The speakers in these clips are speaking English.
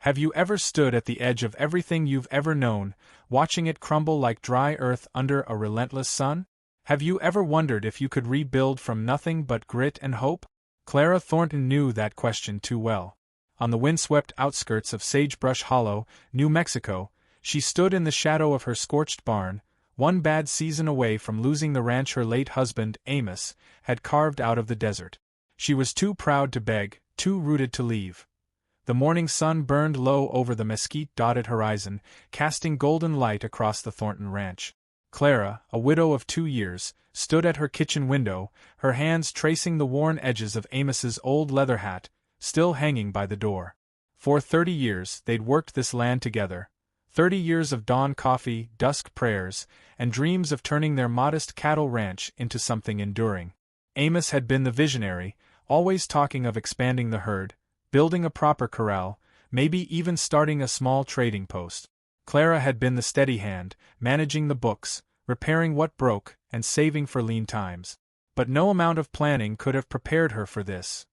Have you ever stood at the edge of everything you've ever known, watching it crumble like dry earth under a relentless sun? Have you ever wondered if you could rebuild from nothing but grit and hope? Clara Thornton knew that question too well. On the windswept outskirts of Sagebrush Hollow, New Mexico, she stood in the shadow of her scorched barn, one bad season away from losing the ranch her late husband, Amos, had carved out of the desert. She was too proud to beg, too rooted to leave. The morning sun burned low over the mesquite-dotted horizon, casting golden light across the Thornton ranch. Clara, a widow of 2 years, stood at her kitchen window, her hands tracing the worn edges of Amos's old leather hat, still hanging by the door. For 30 years they'd worked this land together. 30 years of dawn coffee, dusk prayers, and dreams of turning their modest cattle ranch into something enduring. Amos had been the visionary, always talking of expanding the herd, building a proper corral, maybe even starting a small trading post. Clara had been the steady hand, managing the books, repairing what broke, and saving for lean times. But no amount of planning could have prepared her for this.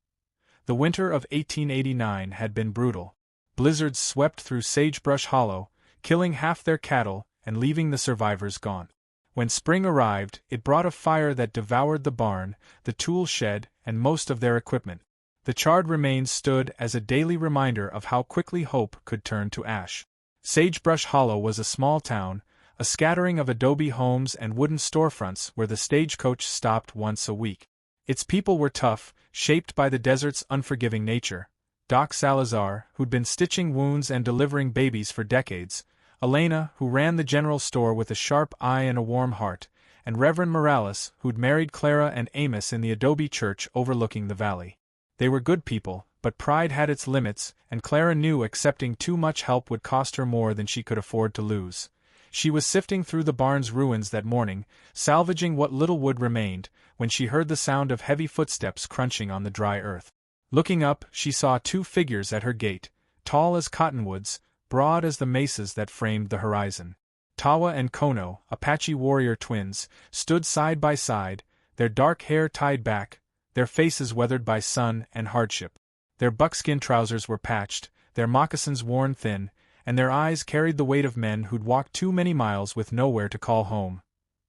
The winter of 1889 had been brutal. Blizzards swept through Sagebrush Hollow, killing half their cattle and leaving the survivors gaunt. When spring arrived, it brought a fire that devoured the barn, the tool shed, and most of their equipment. The charred remains stood as a daily reminder of how quickly hope could turn to ash. Sagebrush Hollow was a small town, a scattering of adobe homes and wooden storefronts where the stagecoach stopped once a week. Its people were tough, shaped by the desert's unforgiving nature. Doc Salazar, who'd been stitching wounds and delivering babies for decades, Elena, who ran the general store with a sharp eye and a warm heart, and Reverend Morales, who'd married Clara and Amos in the adobe church overlooking the valley. They were good people, but pride had its limits, and Clara knew accepting too much help would cost her more than she could afford to lose. She was sifting through the barn's ruins that morning, salvaging what little wood remained, when she heard the sound of heavy footsteps crunching on the dry earth. Looking up, she saw 2 figures at her gate, tall as cottonwoods, broad as the mesas that framed the horizon. Tawa and Kono, Apache warrior twins, stood side by side, their dark hair tied back, their faces weathered by sun and hardship. Their buckskin trousers were patched, their moccasins worn thin, and their eyes carried the weight of men who'd walked too many miles with nowhere to call home.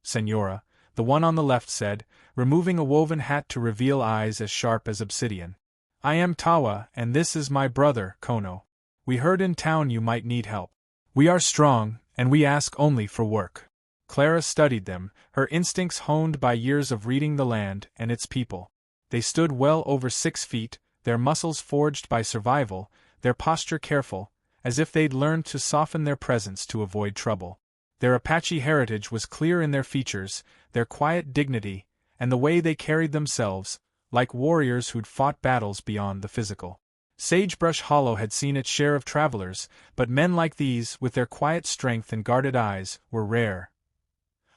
"Senora," the one on the left said, removing a woven hat to reveal eyes as sharp as obsidian. "I am Tawa, and this is my brother, Kono. We heard in town you might need help. We are strong, and we ask only for work." Clara studied them, her instincts honed by years of reading the land and its people. They stood well over 6 feet, their muscles forged by survival, their posture careful, as if they'd learned to soften their presence to avoid trouble. Their Apache heritage was clear in their features, their quiet dignity, and the way they carried themselves, like warriors who'd fought battles beyond the physical. Sagebrush Hollow had seen its share of travelers, but men like these, with their quiet strength and guarded eyes, were rare.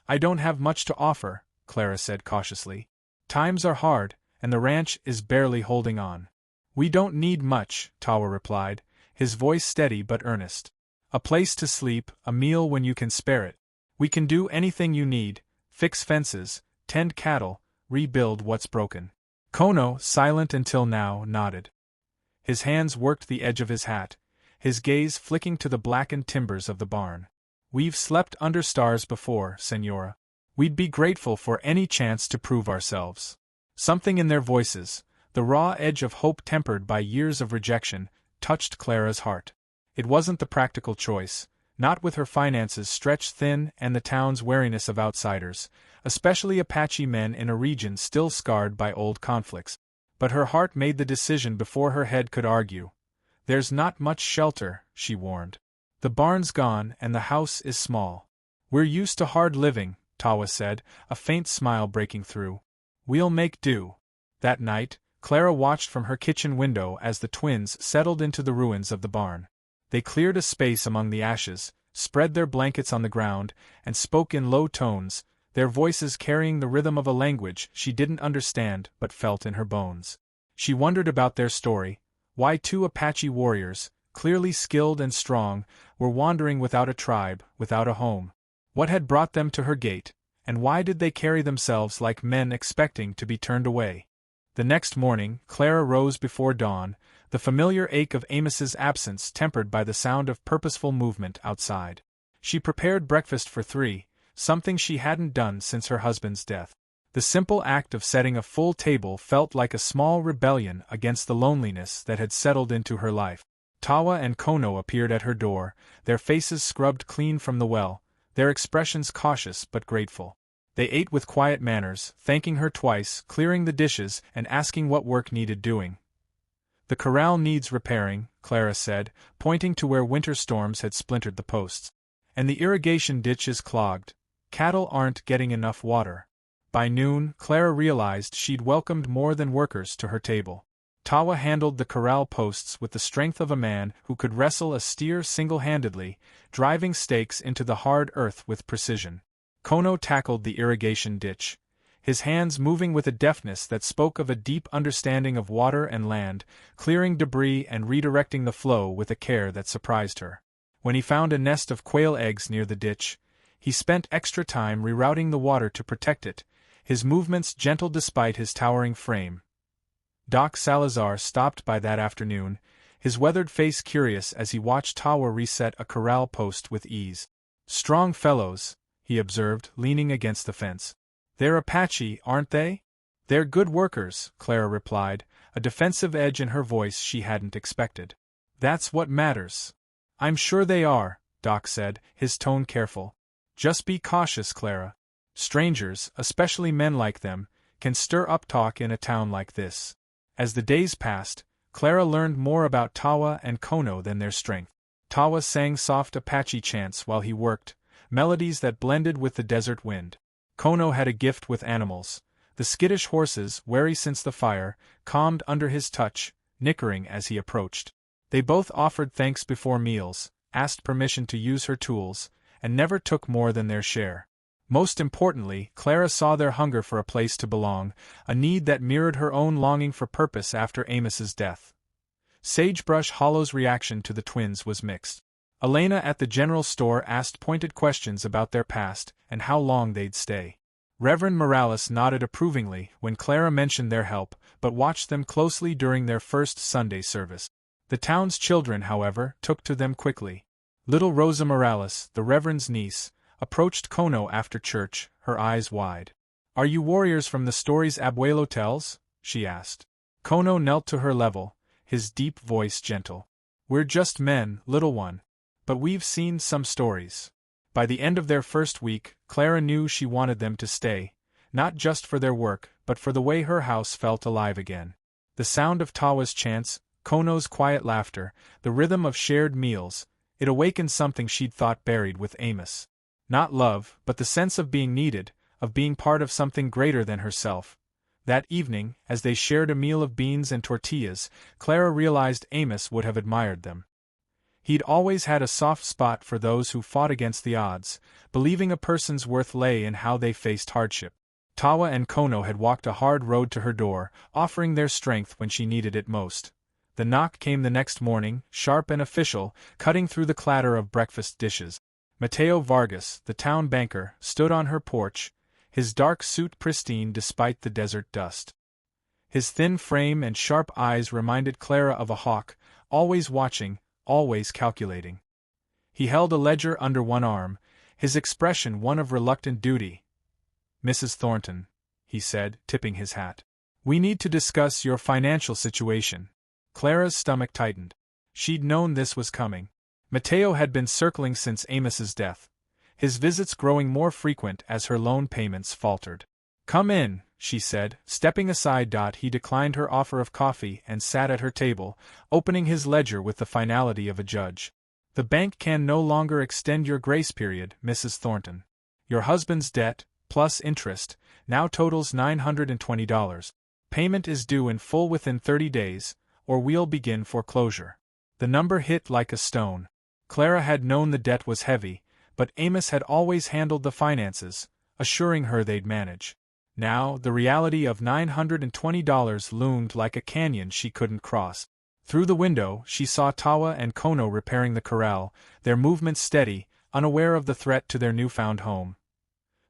"I don't have much to offer," Clara said cautiously. "Times are hard, and the ranch is barely holding on." "We don't need much," Tawa replied, his voice steady but earnest. "A place to sleep, a meal when you can spare it. We can do anything you need, fix fences, tend cattle, rebuild what's broken." Kono, silent until now, nodded. His hands worked the edge of his hat, his gaze flicking to the blackened timbers of the barn. "We've slept under stars before, Senora. We'd be grateful for any chance to prove ourselves." Something in their voices, the raw edge of hope tempered by years of rejection, touched Clara's heart. It wasn't the practical choice, not with her finances stretched thin and the town's wariness of outsiders, especially Apache men in a region still scarred by old conflicts. But her heart made the decision before her head could argue. "There's not much shelter," she warned. "The barn's gone and the house is small." "We're used to hard living," Tawa said, a faint smile breaking through. "We'll make do." That night, Clara watched from her kitchen window as the twins settled into the ruins of the barn. They cleared a space among the ashes, spread their blankets on the ground, and spoke in low tones, their voices carrying the rhythm of a language she didn't understand but felt in her bones. She wondered about their story, why 2 Apache warriors, clearly skilled and strong, were wandering without a tribe, without a home. What had brought them to her gate, and why did they carry themselves like men expecting to be turned away? The next morning, Clara rose before dawn, the familiar ache of Amos's absence tempered by the sound of purposeful movement outside. She prepared breakfast for 3, something she hadn't done since her husband's death. The simple act of setting a full table felt like a small rebellion against the loneliness that had settled into her life. Tawa and Kono appeared at her door, their faces scrubbed clean from the well, their expressions cautious but grateful. They ate with quiet manners, thanking her twice, clearing the dishes, and asking what work needed doing. "The corral needs repairing," Clara said, pointing to where winter storms had splintered the posts. "And the irrigation ditch is clogged. Cattle aren't getting enough water." By noon, Clara realized she'd welcomed more than workers to her table. Tawa handled the corral posts with the strength of a man who could wrestle a steer single-handedly, driving stakes into the hard earth with precision. Kono tackled the irrigation ditch, his hands moving with a deftness that spoke of a deep understanding of water and land, clearing debris and redirecting the flow with a care that surprised her. When he found a nest of quail eggs near the ditch, he spent extra time rerouting the water to protect it, his movements gentle despite his towering frame. Doc Salazar stopped by that afternoon, his weathered face curious as he watched Tawa reset a corral post with ease. "Strong fellows," he observed, leaning against the fence. "They're Apache, aren't they?" "They're good workers," Clara replied, a defensive edge in her voice she hadn't expected. "That's what matters." "I'm sure they are," Doc said, his tone careful. "Just be cautious, Clara. Strangers, especially men like them, can stir up talk in a town like this." As the days passed, Clara learned more about Tawa and Kono than their strength. Tawa sang soft Apache chants while he worked, melodies that blended with the desert wind. Kono had a gift with animals. The skittish horses, wary since the fire, calmed under his touch, nickering as he approached. They both offered thanks before meals, asked permission to use her tools, and never took more than their share. Most importantly, Clara saw their hunger for a place to belong, a need that mirrored her own longing for purpose after Amos's death. Sagebrush Hollow's reaction to the twins was mixed. Elena at the general store asked pointed questions about their past and how long they'd stay. Reverend Morales nodded approvingly when Clara mentioned their help, but watched them closely during their first Sunday service. The town's children, however, took to them quickly. Little Rosa Morales, the Reverend's niece, approached Kono after church, her eyes wide. "Are you warriors from the stories Abuelo tells?" she asked. Kono knelt to her level, his deep voice gentle. "We're just men, little one. But we've seen some stories." By the end of their first week, Clara knew she wanted them to stay, not just for their work, but for the way her house felt alive again. The sound of Tawa's chants, Kono's quiet laughter, the rhythm of shared meals, it awakened something she'd thought buried with Amos. Not love, but the sense of being needed, of being part of something greater than herself. That evening, as they shared a meal of beans and tortillas, Clara realized Amos would have admired them. He'd always had a soft spot for those who fought against the odds, believing a person's worth lay in how they faced hardship. Tawa and Kono had walked a hard road to her door, offering their strength when she needed it most. The knock came the next morning, sharp and official, cutting through the clatter of breakfast dishes. Mateo Vargas, the town banker, stood on her porch, his dark suit pristine despite the desert dust. His thin frame and sharp eyes reminded Clara of a hawk, always watching, always calculating. He held a ledger under one arm, his expression one of reluctant duty. "Mrs. Thornton," he said, tipping his hat. "We need to discuss your financial situation." Clara's stomach tightened. She'd known this was coming. Mateo had been circling since Amos's death, his visits growing more frequent as her loan payments faltered. "Come in," she said, stepping aside. He declined her offer of coffee and sat at her table, opening his ledger with the finality of a judge. "The bank can no longer extend your grace period, Mrs. Thornton. Your husband's debt, plus interest, now totals $920. Payment is due in full within 30 days, or we'll begin foreclosure." The number hit like a stone. Clara had known the debt was heavy, but Amos had always handled the finances, assuring her they'd manage. Now, the reality of $920 loomed like a canyon she couldn't cross. Through the window, she saw Tawa and Kono repairing the corral, their movements steady, unaware of the threat to their newfound home.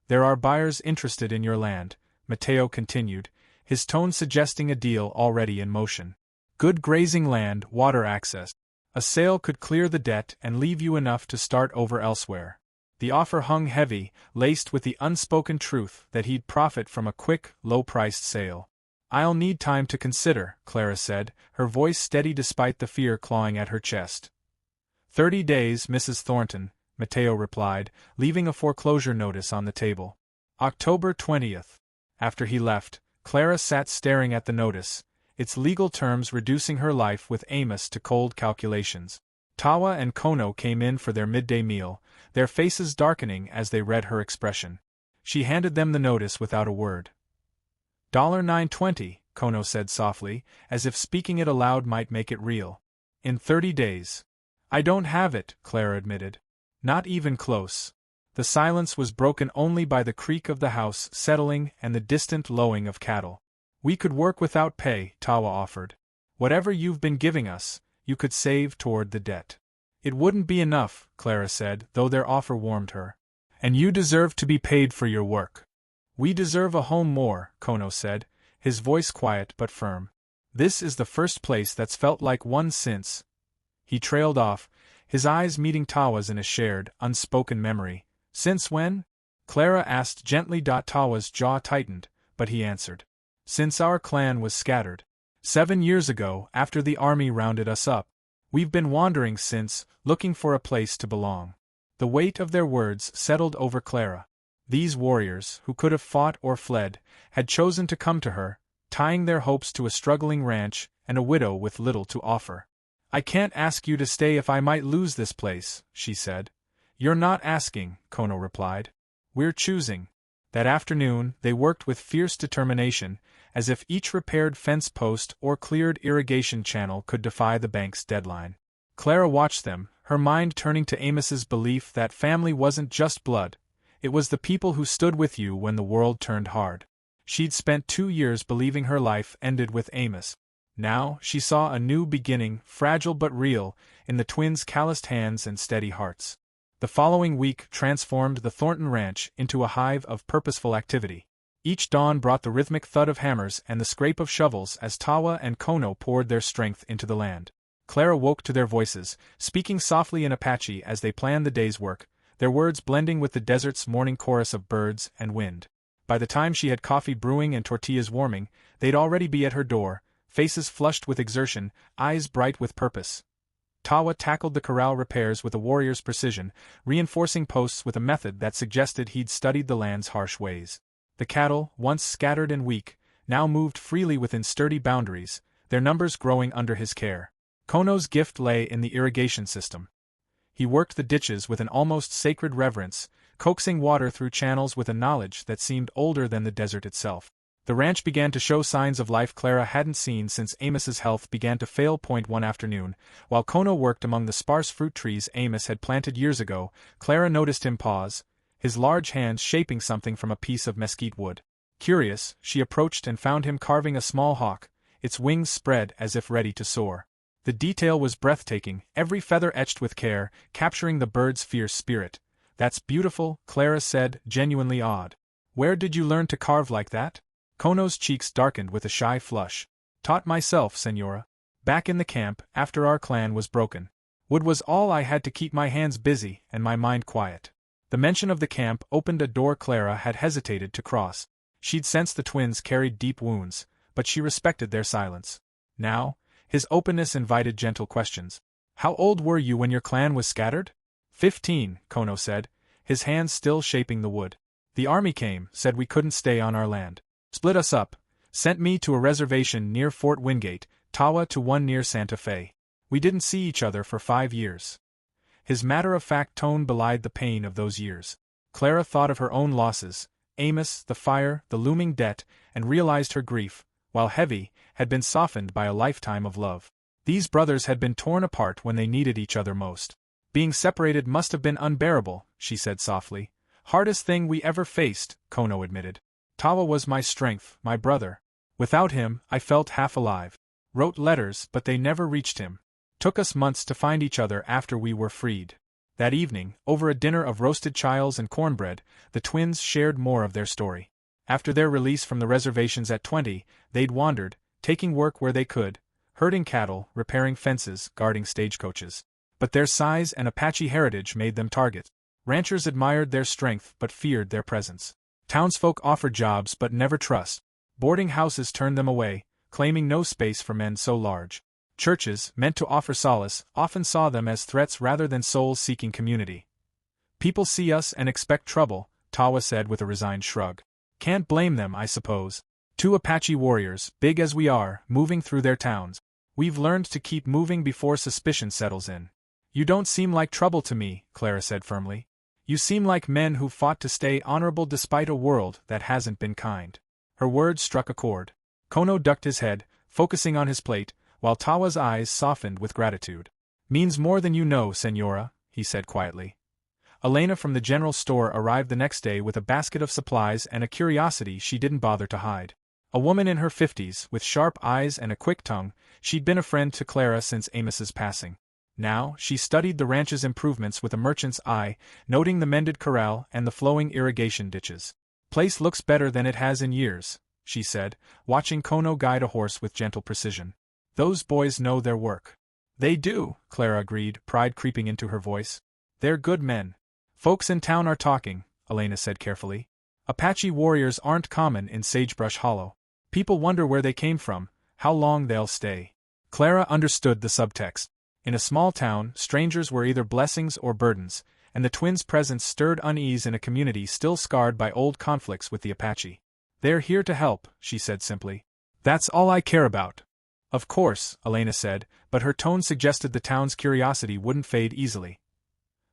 "There are buyers interested in your land," Mateo continued, his tone suggesting a deal already in motion. Good grazing land, water access. A sale could clear the debt and leave you enough to start over elsewhere. The offer hung heavy, laced with the unspoken truth that he'd profit from a quick, low-priced sale. "I'll need time to consider," Clara said, her voice steady despite the fear clawing at her chest. 30 days, Mrs. Thornton, Mateo replied, leaving a foreclosure notice on the table. October 20th. After he left, Clara sat staring at the notice, its legal terms reducing her life with Amos to cold calculations. Tawa and Kono came in for their midday meal, their faces darkening as they read her expression. She handed them the notice without a word. $9.20, Kono said softly, as if speaking it aloud might make it real. In 30 days. I don't have it, Clara admitted. Not even close. The silence was broken only by the creak of the house settling and the distant lowing of cattle. We could work without pay, Tawa offered. Whatever you've been giving us, you could save toward the debt. It wouldn't be enough, Clara said, though their offer warmed her. And you deserve to be paid for your work. We deserve a home more, Kono said, his voice quiet but firm. This is the first place that's felt like one since. He trailed off, his eyes meeting Tawa's in a shared, unspoken memory. Since when? Clara asked gently. Tawa's jaw tightened, but he answered. Since our clan was scattered. 7 years ago, after the army rounded us up. We've been wandering since, looking for a place to belong. The weight of their words settled over Clara. These warriors, who could have fought or fled, had chosen to come to her, tying their hopes to a struggling ranch and a widow with little to offer. I can't ask you to stay if I might lose this place, she said. You're not asking, Kono replied. We're choosing. That afternoon, they worked with fierce determination, as if each repaired fence post or cleared irrigation channel could defy the bank's deadline. Clara watched them, her mind turning to Amos's belief that family wasn't just blood. It was the people who stood with you when the world turned hard. She'd spent 2 years believing her life ended with Amos. Now, she saw a new beginning, fragile but real, in the twins' calloused hands and steady hearts. The following week transformed the Thornton Ranch into a hive of purposeful activity. Each dawn brought the rhythmic thud of hammers and the scrape of shovels as Tawa and Kono poured their strength into the land. Clara woke to their voices, speaking softly in Apache as they planned the day's work, their words blending with the desert's morning chorus of birds and wind. By the time she had coffee brewing and tortillas warming, they'd already be at her door, faces flushed with exertion, eyes bright with purpose. Tawa tackled the corral repairs with a warrior's precision, reinforcing posts with a method that suggested he'd studied the land's harsh ways. The cattle, once scattered and weak, now moved freely within sturdy boundaries, their numbers growing under his care. Kono's gift lay in the irrigation system. He worked the ditches with an almost sacred reverence, coaxing water through channels with a knowledge that seemed older than the desert itself. The ranch began to show signs of life Clara hadn't seen since Amos's health began to fail. One afternoon, while Kono worked among the sparse fruit trees Amos had planted years ago, Clara noticed him pause, his large hands shaping something from a piece of mesquite wood. Curious, she approached and found him carving a small hawk, its wings spread as if ready to soar. The detail was breathtaking, every feather etched with care, capturing the bird's fierce spirit. That's beautiful, Clara said, genuinely awed. Where did you learn to carve like that? Kono's cheeks darkened with a shy flush. Taught myself, Senora. Back in the camp, after our clan was broken. Wood was all I had to keep my hands busy and my mind quiet. The mention of the camp opened a door Clara had hesitated to cross. She'd sensed the twins carried deep wounds, but she respected their silence. Now, his openness invited gentle questions. How old were you when your clan was scattered? 15, Kono said, his hands still shaping the wood. The army came, said we couldn't stay on our land. Split us up, sent me to a reservation near Fort Wingate, Tawa to one near Santa Fe. We didn't see each other for 5 years. His matter-of-fact tone belied the pain of those years. Clara thought of her own losses, Amos, the fire, the looming debt, and realized her grief, while heavy, had been softened by a lifetime of love. These brothers had been torn apart when they needed each other most. Being separated must have been unbearable, she said softly. Hardest thing we ever faced, Kono admitted. Tawa was my strength, my brother. Without him, I felt half alive. Wrote letters, but they never reached him. Took us months to find each other after we were freed. That evening, over a dinner of roasted chiles and cornbread, the twins shared more of their story. After their release from the reservations at 20, they'd wandered, taking work where they could, herding cattle, repairing fences, guarding stagecoaches. But their size and Apache heritage made them targets. Ranchers admired their strength but feared their presence. Townsfolk offered jobs but never trust. Boarding houses turned them away, claiming no space for men so large. Churches, meant to offer solace, often saw them as threats rather than souls-seeking community. "People see us and expect trouble," Tawa said with a resigned shrug. "Can't blame them, I suppose. Two Apache warriors, big as we are, moving through their towns. We've learned to keep moving before suspicion settles in." "You don't seem like trouble to me," Clara said firmly. "You seem like men who fought to stay honorable despite a world that hasn't been kind." Her words struck a chord. Kono ducked his head, focusing on his plate, while Tawa's eyes softened with gratitude. "Means more than you know, Senora," he said quietly. Elena from the general store arrived the next day with a basket of supplies and a curiosity she didn't bother to hide. A woman in her 50s, with sharp eyes and a quick tongue, she'd been a friend to Clara since Amos's passing. Now, she studied the ranch's improvements with a merchant's eye, noting the mended corral and the flowing irrigation ditches. "Place looks better than it has in years," she said, watching Kono guide a horse with gentle precision. "Those boys know their work." "They do," Clara agreed, pride creeping into her voice. "They're good men." "Folks in town are talking," Elena said carefully. "Apache warriors aren't common in Sagebrush Hollow. People wonder where they came from, how long they'll stay." Clara understood the subtext. In a small town, strangers were either blessings or burdens, and the twins' presence stirred unease in a community still scarred by old conflicts with the Apache. "They're here to help," she said simply. "That's all I care about." "Of course," Elena said, but her tone suggested the town's curiosity wouldn't fade easily.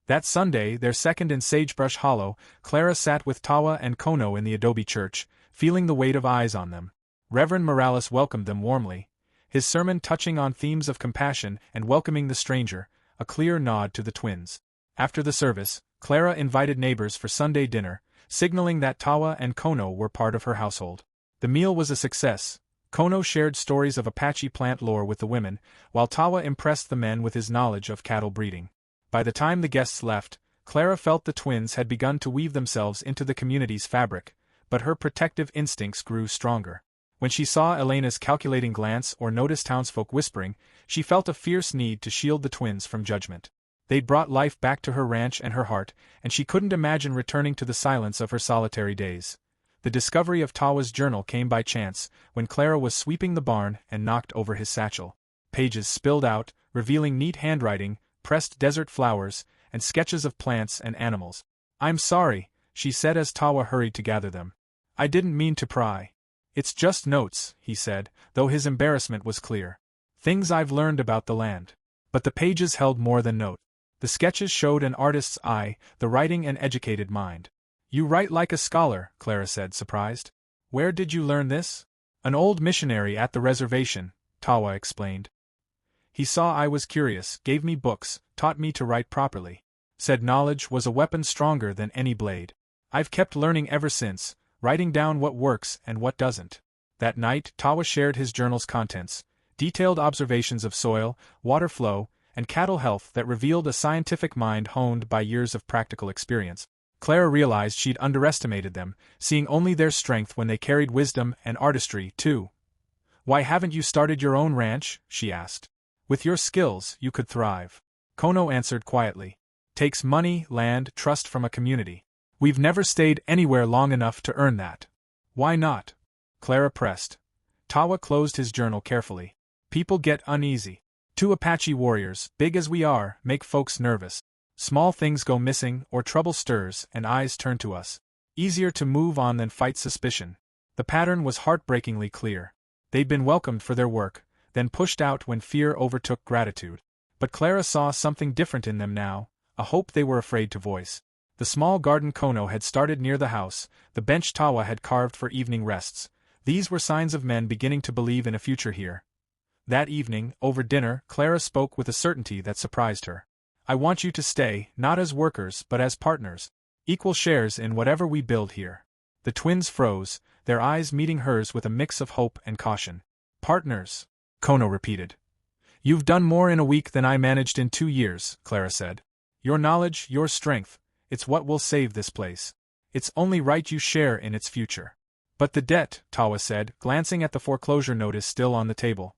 That Sunday, their second in Sagebrush Hollow, Clara sat with Tawa and Kono in the adobe church, feeling the weight of eyes on them. Reverend Morales welcomed them warmly, his sermon touching on themes of compassion and welcoming the stranger, a clear nod to the twins. After the service, Clara invited neighbors for Sunday dinner, signaling that Tawa and Kono were part of her household. The meal was a success. Kono shared stories of Apache plant lore with the women, while Tawa impressed the men with his knowledge of cattle breeding. By the time the guests left, Clara felt the twins had begun to weave themselves into the community's fabric, but her protective instincts grew stronger. When she saw Elena's calculating glance or noticed townsfolk whispering, she felt a fierce need to shield the twins from judgment. They'd brought life back to her ranch and her heart, and she couldn't imagine returning to the silence of her solitary days. The discovery of Tawa's journal came by chance, when Clara was sweeping the barn and knocked over his satchel. Pages spilled out, revealing neat handwriting, pressed desert flowers, and sketches of plants and animals. "I'm sorry," she said as Tawa hurried to gather them. "I didn't mean to pry." "It's just notes," he said, though his embarrassment was clear. "Things I've learned about the land." But the pages held more than notes. The sketches showed an artist's eye, the writing an educated mind. "You write like a scholar," Clara said, surprised. "Where did you learn this?" "An old missionary at the reservation," Tawa explained. "He saw I was curious, gave me books, taught me to write properly. Said knowledge was a weapon stronger than any blade. I've kept learning ever since, writing down what works and what doesn't." That night, Tawa shared his journal's contents, detailed observations of soil, water flow, and cattle health that revealed a scientific mind honed by years of practical experience. Clara realized she'd underestimated them, seeing only their strength when they carried wisdom and artistry, too. "Why haven't you started your own ranch?" she asked. "With your skills, you could thrive." Kono answered quietly. "Takes money, land, trust from a community. We've never stayed anywhere long enough to earn that." "Why not?" Clara pressed. Tawa closed his journal carefully. "People get uneasy. Two Apache warriors, big as we are, make folks nervous. Small things go missing or trouble stirs and eyes turn to us. Easier to move on than fight suspicion." The pattern was heartbreakingly clear. They'd been welcomed for their work, then pushed out when fear overtook gratitude. But Clara saw something different in them now, a hope they were afraid to voice. The small garden Kono had started near the house, the bench Tawa had carved for evening rests. These were signs of men beginning to believe in a future here. That evening, over dinner, Clara spoke with a certainty that surprised her. "I want you to stay, not as workers but as partners. Equal shares in whatever we build here." The twins froze, their eyes meeting hers with a mix of hope and caution. "Partners," Kono repeated. "You've done more in a week than I managed in 2 years," Clara said. "Your knowledge, your strength, it's what will save this place. It's only right you share in its future." "But the debt," Tawa said, glancing at the foreclosure notice still on the table.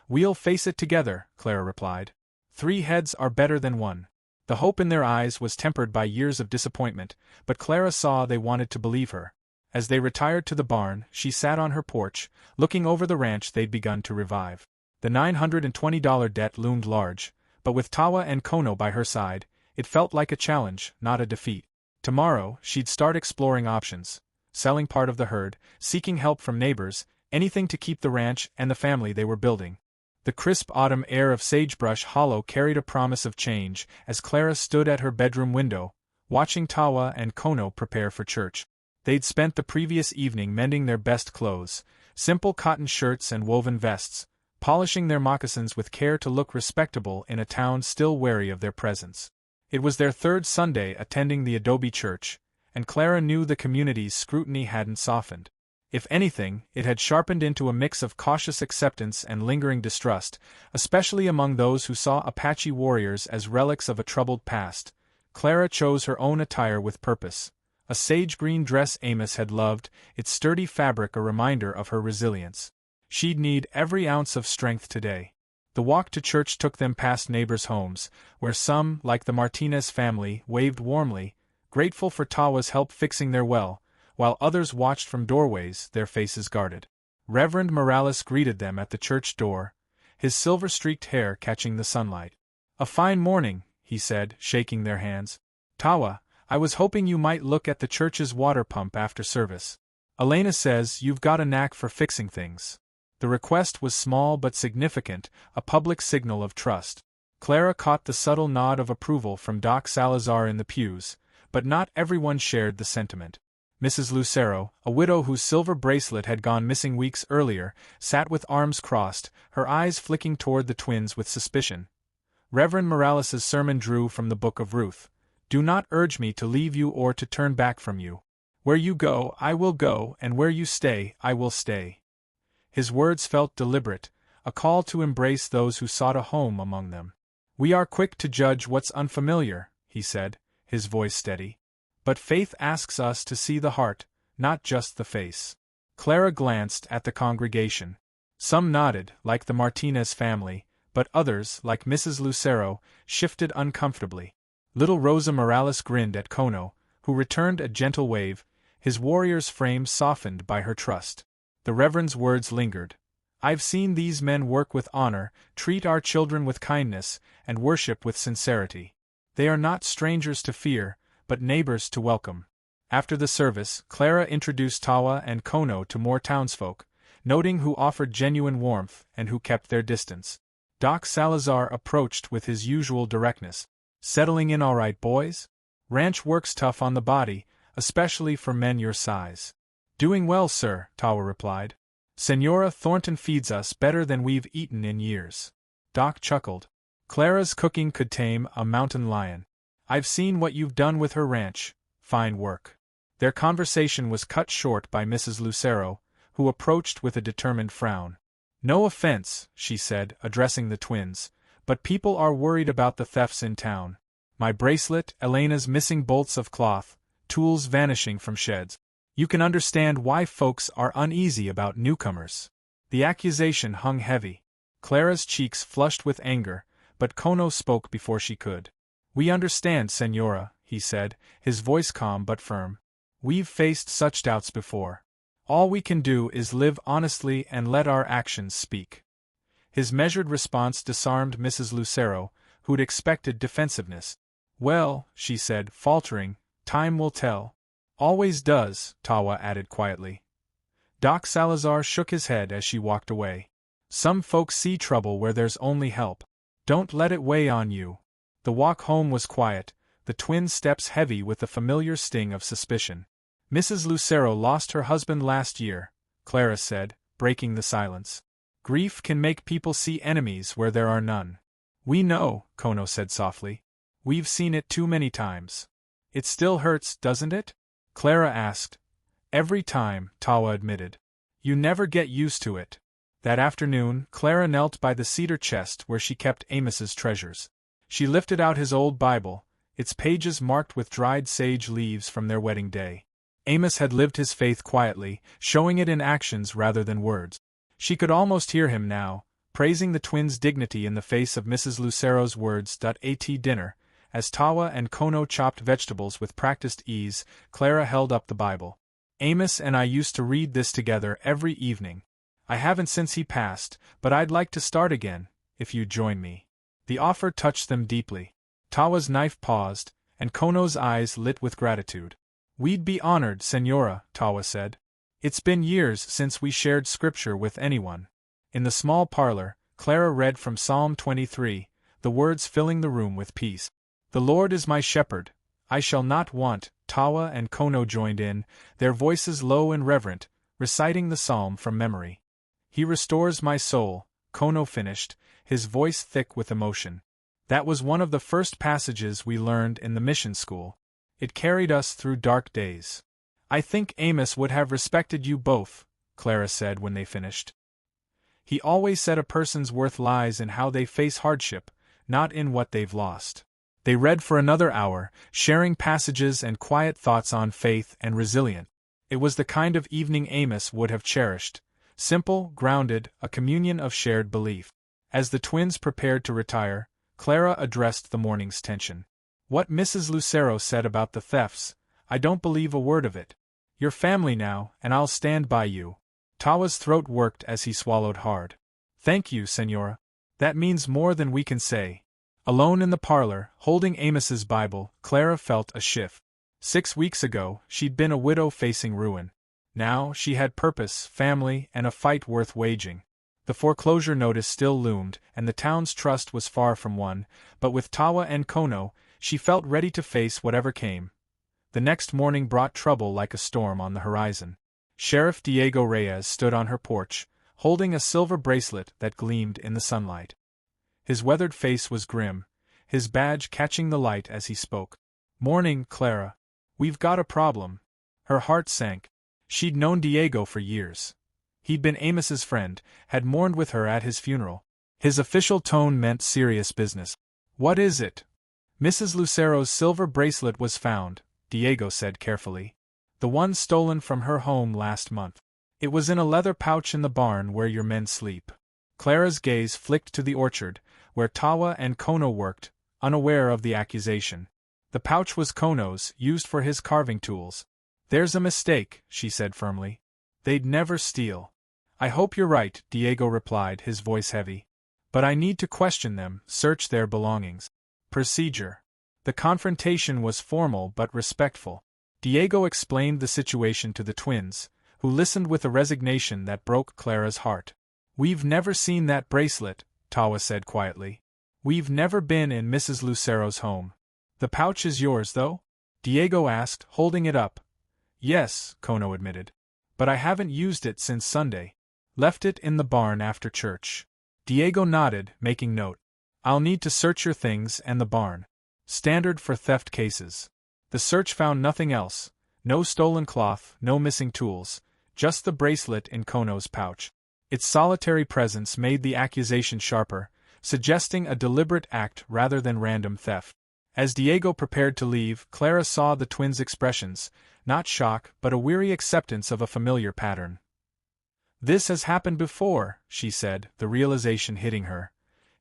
"We'll face it together," Clara replied. "3 heads are better than 1. The hope in their eyes was tempered by years of disappointment, but Clara saw they wanted to believe her. As they retired to the barn, she sat on her porch, looking over the ranch they'd begun to revive. The $920 debt loomed large, but with Tawa and Kono by her side, it felt like a challenge, not a defeat. Tomorrow, she'd start exploring options, selling part of the herd, seeking help from neighbors, anything to keep the ranch and the family they were building. The crisp autumn air of Sagebrush Hollow carried a promise of change as Clara stood at her bedroom window, watching Tawa and Kono prepare for church. They'd spent the previous evening mending their best clothes, simple cotton shirts and woven vests, polishing their moccasins with care to look respectable in a town still wary of their presence. It was their 3rd Sunday attending the adobe church, and Clara knew the community's scrutiny hadn't softened. If anything, it had sharpened into a mix of cautious acceptance and lingering distrust, especially among those who saw Apache warriors as relics of a troubled past. Clara chose her own attire with purpose. A sage-green dress Amos had loved, its sturdy fabric a reminder of her resilience. She'd need every ounce of strength today. The walk to church took them past neighbors' homes, where some, like the Martinez family, waved warmly, grateful for Tawa's help fixing their well, while others watched from doorways, their faces guarded. Reverend Morales greeted them at the church door, his silver-streaked hair catching the sunlight. "A fine morning," he said, shaking their hands. "Tawa, I was hoping you might look at the church's water pump after service. Elena says you've got a knack for fixing things." The request was small but significant, a public signal of trust. Clara caught the subtle nod of approval from Doc Salazar in the pews, but not everyone shared the sentiment. Mrs. Lucero, a widow whose silver bracelet had gone missing weeks earlier, sat with arms crossed, her eyes flicking toward the twins with suspicion. Reverend Morales's sermon drew from the Book of Ruth. "Do not urge me to leave you or to turn back from you. Where you go, I will go, and where you stay, I will stay." His words felt deliberate, a call to embrace those who sought a home among them. "We are quick to judge what's unfamiliar," he said, his voice steady. "But faith asks us to see the heart, not just the face." Clara glanced at the congregation. Some nodded, like the Martinez family, but others, like Mrs. Lucero, shifted uncomfortably. Little Rosa Morales grinned at Kono, who returned a gentle wave, his warrior's frame softened by her trust. The Reverend's words lingered. "I've seen these men work with honor, treat our children with kindness, and worship with sincerity. They are not strangers to fear, but neighbors to welcome." After the service, Clara introduced Tawa and Kono to more townsfolk, noting who offered genuine warmth and who kept their distance. Doc Salazar approached with his usual directness. "Settling in all right, boys? Ranch work's tough on the body, especially for men your size." "Doing well, sir," Tawa replied. "Senora Thornton feeds us better than we've eaten in years." Doc chuckled. "Clara's cooking could tame a mountain lion. I've seen what you've done with her ranch. Fine work." Their conversation was cut short by Mrs. Lucero, who approached with a determined frown. "No offense," she said, addressing the twins, "but people are worried about the thefts in town. My bracelet, Elena's missing bolts of cloth, tools vanishing from sheds. You can understand why folks are uneasy about newcomers." The accusation hung heavy. Clara's cheeks flushed with anger, but Kono spoke before she could. "We understand, Senora," he said, his voice calm but firm. "We've faced such doubts before. All we can do is live honestly and let our actions speak." His measured response disarmed Mrs. Lucero, who'd expected defensiveness. "Well," she said, faltering, "time will tell." "Always does," Tawa added quietly. Doc Salazar shook his head as she walked away. "Some folks see trouble where there's only help. Don't let it weigh on you." The walk home was quiet, the twins' steps heavy with the familiar sting of suspicion. "Mrs. Lucero lost her husband last year," Clara said, breaking the silence. "Grief can make people see enemies where there are none." "We know," Kono said softly. "We've seen it too many times." "It still hurts, doesn't it?" Clara asked. "Every time," Tawa admitted. "You never get used to it." That afternoon, Clara knelt by the cedar chest where she kept Amos's treasures. She lifted out his old Bible, its pages marked with dried sage leaves from their wedding day. Amos had lived his faith quietly, showing it in actions rather than words. She could almost hear him now, praising the twins' dignity in the face of Mrs. Lucero's words. At dinner, as Tawa and Kono chopped vegetables with practiced ease, Clara held up the Bible. Amos and I used to read this together every evening. I haven't since he passed, but I'd like to start again, if you'd join me. The offer touched them deeply. Tawa's knife paused, and Kono's eyes lit with gratitude. We'd be honored, Senora, Tawa said. It's been years since we shared scripture with anyone. In the small parlor, Clara read from Psalm 23, the words filling the room with peace. The Lord is my shepherd, I shall not want. Tawa and Kono joined in, their voices low and reverent, reciting the psalm from memory. He restores my soul, Kono finished, his voice thick with emotion. That was one of the first passages we learned in the mission school. It carried us through dark days. I think Amos would have respected you both, Clara said when they finished. He always said a person's worth lies in how they face hardship, not in what they've lost. They read for another hour, sharing passages and quiet thoughts on faith and resilience. It was the kind of evening Amos would have cherished. Simple, grounded, a communion of shared belief. As the twins prepared to retire, Clara addressed the morning's tension. What Mrs. Lucero said about the thefts, I don't believe a word of it. You're family now, and I'll stand by you. Tawa's throat worked as he swallowed hard. Thank you, Senora. That means more than we can say. Alone in the parlor, holding Amos's Bible, Clara felt a shift. 6 weeks ago, she'd been a widow facing ruin. Now, she had purpose, family, and a fight worth waging. The foreclosure notice still loomed, and the town's trust was far from won, but with Tawa and Kono, she felt ready to face whatever came. The next morning brought trouble like a storm on the horizon. Sheriff Diego Reyes stood on her porch, holding a silver bracelet that gleamed in the sunlight. His weathered face was grim, his badge catching the light as he spoke. Morning, Clara. We've got a problem. Her heart sank. She'd known Diego for years. He'd been Amos's friend, had mourned with her at his funeral. His official tone meant serious business. What is it? Mrs. Lucero's silver bracelet was found, Diego said carefully. The one stolen from her home last month. It was in a leather pouch in the barn where your men sleep. Clara's gaze flicked to the orchard, where Tawa and Kono worked, unaware of the accusation. The pouch was Kono's, used for his carving tools. There's a mistake, she said firmly. They'd never steal. I hope you're right, Diego replied, his voice heavy. But I need to question them, search their belongings. Procedure. The confrontation was formal but respectful. Diego explained the situation to the twins, who listened with a resignation that broke Clara's heart. We've never seen that bracelet, Tawa said quietly. We've never been in Mrs. Lucero's home. The pouch is yours, though? Diego asked, holding it up. Yes, Kono admitted. But I haven't used it since Sunday. Left it in the barn after church. Diego nodded, making note. I'll need to search your things and the barn. Standard for theft cases. The search found nothing else. No stolen cloth, no missing tools, just the bracelet in Kono's pouch. Its solitary presence made the accusation sharper, suggesting a deliberate act rather than random theft. As Diego prepared to leave, Clara saw the twins' expressions, not shock but a weary acceptance of a familiar pattern. This has happened before, she said, the realization hitting her.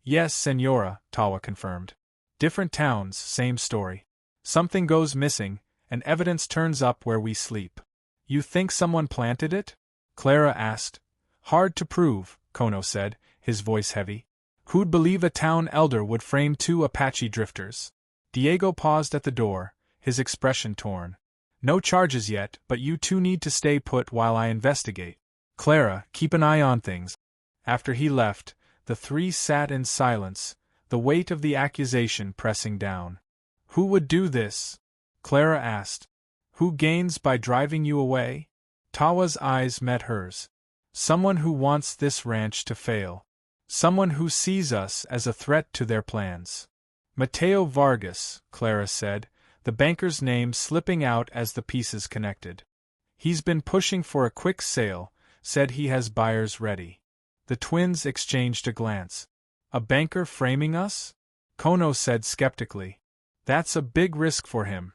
Yes, Senora, Tawa confirmed. Different towns, same story. Something goes missing, and evidence turns up where we sleep. You think someone planted it? Clara asked. Hard to prove, Kono said, his voice heavy. Who'd believe a town elder would frame 2 Apache drifters? Diego paused at the door, his expression torn. No charges yet, but you two need to stay put while I investigate. Clara, keep an eye on things. After he left, the 3 sat in silence, the weight of the accusation pressing down. Who would do this? Clara asked. Who gains by driving you away? Tawa's eyes met hers. Someone who wants this ranch to fail. Someone who sees us as a threat to their plans. Mateo Vargas, Clara said, the banker's name slipping out as the pieces connected. He's been pushing for a quick sale, said he has buyers ready. The twins exchanged a glance. A banker framing us? Kono said skeptically. That's a big risk for him.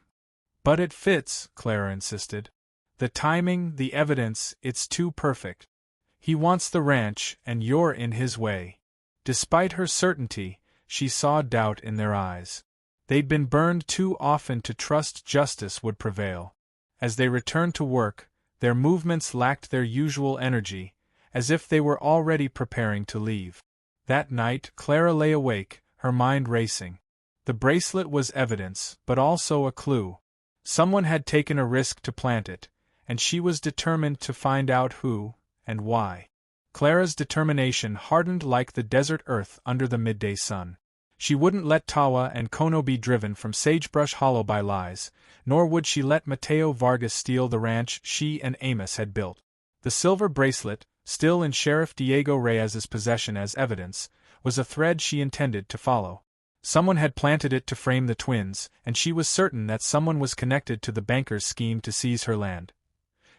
But it fits, Clara insisted. The timing, the evidence, it's too perfect. He wants the ranch, and you're in his way. Despite her certainty, she saw doubt in their eyes. They'd been burned too often to trust justice would prevail. As they returned to work, their movements lacked their usual energy, as if they were already preparing to leave. That night, Clara lay awake, her mind racing. The bracelet was evidence, but also a clue. Someone had taken a risk to plant it, and she was determined to find out who, and why. Clara's determination hardened like the desert earth under the midday sun. She wouldn't let Tawa and Kono be driven from Sagebrush Hollow by lies, nor would she let Mateo Vargas steal the ranch she and Amos had built. The silver bracelet, still in Sheriff Diego Reyes's possession as evidence, was a thread she intended to follow. Someone had planted it to frame the twins, and she was certain that someone was connected to the banker's scheme to seize her land.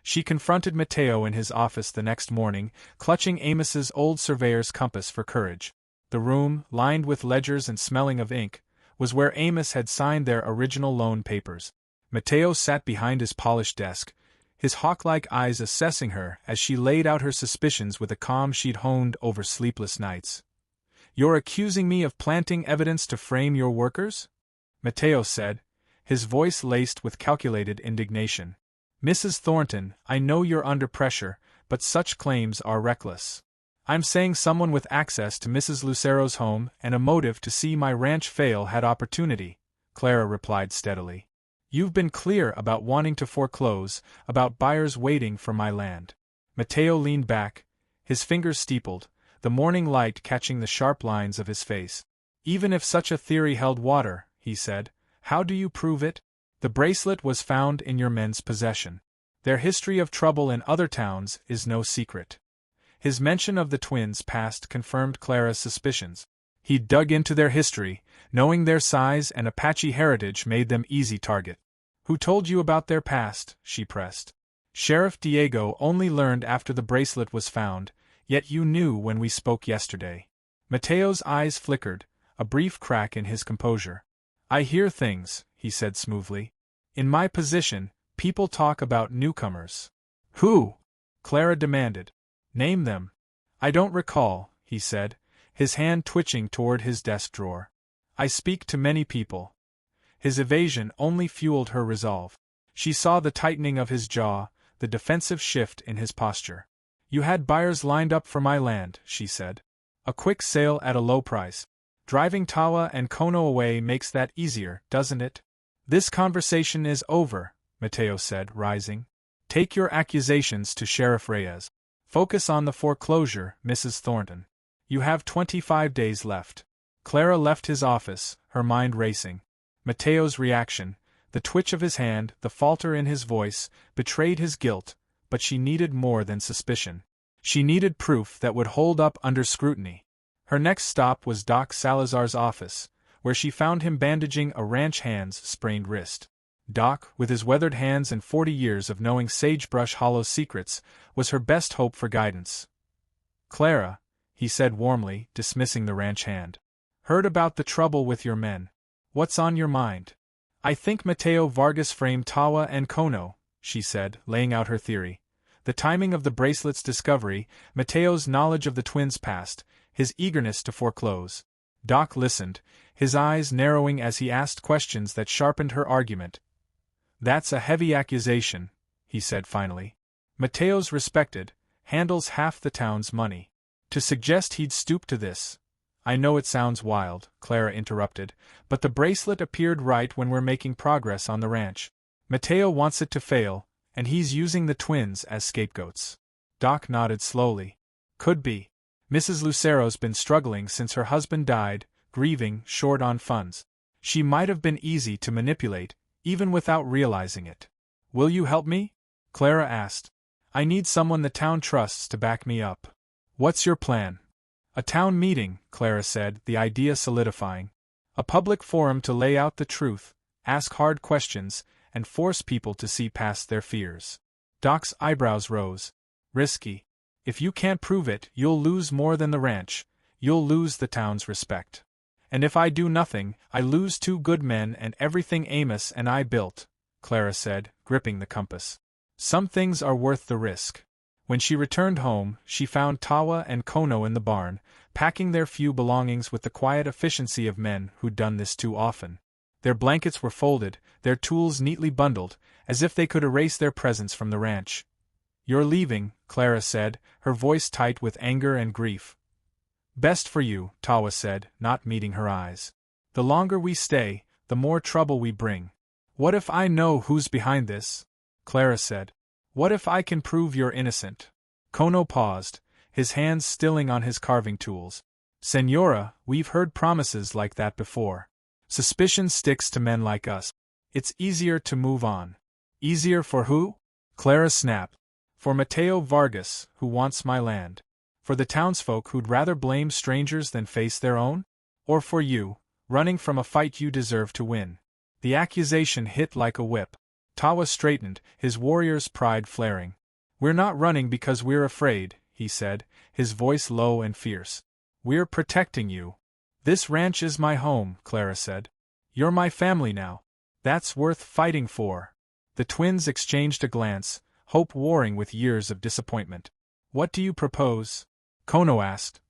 She confronted Mateo in his office the next morning, clutching Amos's old surveyor's compass for courage. The room, lined with ledgers and smelling of ink, was where Amos had signed their original loan papers. Mateo sat behind his polished desk, his hawk-like eyes assessing her as she laid out her suspicions with a calm she'd honed over sleepless nights. "You're accusing me of planting evidence to frame your workers?" Mateo said, his voice laced with calculated indignation. "Mrs. Thornton, I know you're under pressure, but such claims are reckless. I'm saying someone with access to Mrs. Lucero's home and a motive to see my ranch fail had opportunity," Clara replied steadily. "You've been clear about wanting to foreclose, about buyers waiting for my land." Mateo leaned back, his fingers steepled, the morning light catching the sharp lines of his face. "Even if such a theory held water," he said, "how do you prove it? The bracelet was found in your men's possession. Their history of trouble in other towns is no secret." His mention of the twins' past confirmed Clara's suspicions. He'd dug into their history, knowing their size and Apache heritage made them easy target. "Who told you about their past?" she pressed. "Sheriff Diego only learned after the bracelet was found, yet you knew when we spoke yesterday." Mateo's eyes flickered, a brief crack in his composure. "I hear things," he said smoothly. "In my position, people talk about newcomers." "Who?" Clara demanded. "Name them." "I don't recall," he said, his hand twitching toward his desk drawer. "I speak to many people." His evasion only fueled her resolve. She saw the tightening of his jaw, the defensive shift in his posture. "You had buyers lined up for my land," she said. "A quick sale at a low price. Driving Tawa and Kono away makes that easier, doesn't it?" "This conversation is over," Mateo said, rising. "Take your accusations to Sheriff Reyes. Focus on the foreclosure, Mrs. Thornton. You have 25 days left." Clara left his office, her mind racing. Mateo's reaction, the twitch of his hand, the falter in his voice, betrayed his guilt, but she needed more than suspicion. She needed proof that would hold up under scrutiny. Her next stop was Doc Salazar's office, where she found him bandaging a ranch hand's sprained wrist. Doc, with his weathered hands and 40 years of knowing Sagebrush Hollow's secrets, was her best hope for guidance. "Clara," he said warmly, dismissing the ranch hand. "Heard about the trouble with your men. What's on your mind?" "I think Mateo Vargas framed Tawa and Kono," she said, laying out her theory. The timing of the bracelet's discovery, Mateo's knowledge of the twins' past, his eagerness to foreclose. Doc listened, his eyes narrowing as he asked questions that sharpened her argument. "That's a heavy accusation," he said finally. "Mateo's respected, handles half the town's money. To suggest he'd stoop to this—" "I know it sounds wild," Clara interrupted, "but the bracelet appeared right when we're making progress on the ranch. Mateo wants it to fail, and he's using the twins as scapegoats." Doc nodded slowly. "Could be. Mrs. Lucero's been struggling since her husband died, grieving, short on funds. She might have been easy to manipulate, even without realizing it." "Will you help me?" Clara asked. "I need someone the town trusts to back me up." "What's your plan?" "A town meeting," Clara said, the idea solidifying. "A public forum to lay out the truth, ask hard questions, and force people to see past their fears." Doc's eyebrows rose. "Risky. If you can't prove it, you'll lose more than the ranch, you'll lose the town's respect. And if I do nothing, I lose 2 good men and everything Amos and I built," Clara said, gripping the compass. "Some things are worth the risk." When she returned home, she found Tawa and Kono in the barn, packing their few belongings with the quiet efficiency of men who'd done this too often. Their blankets were folded, their tools neatly bundled, as if they could erase their presence from the ranch. "You're leaving," Clara said, her voice tight with anger and grief. "Best for you," Tawa said, not meeting her eyes. "The longer we stay, the more trouble we bring." "What if I know who's behind this?" Clara said. "What if I can prove you're innocent?" Kono paused, his hands stilling on his carving tools. "Senora, we've heard promises like that before. Suspicion sticks to men like us. It's easier to move on." "Easier for who?" Clara snapped. "For Mateo Vargas, who wants my land. For the townsfolk who'd rather blame strangers than face their own? Or for you, running from a fight you deserve to win?" The accusation hit like a whip. Tawa straightened, his warrior's pride flaring. "We're not running because we're afraid," he said, his voice low and fierce. "We're protecting you." "This ranch is my home," Clara said. "You're my family now. That's worth fighting for." The twins exchanged a glance, hope warring with years of disappointment. "What do you propose?" Kono asked.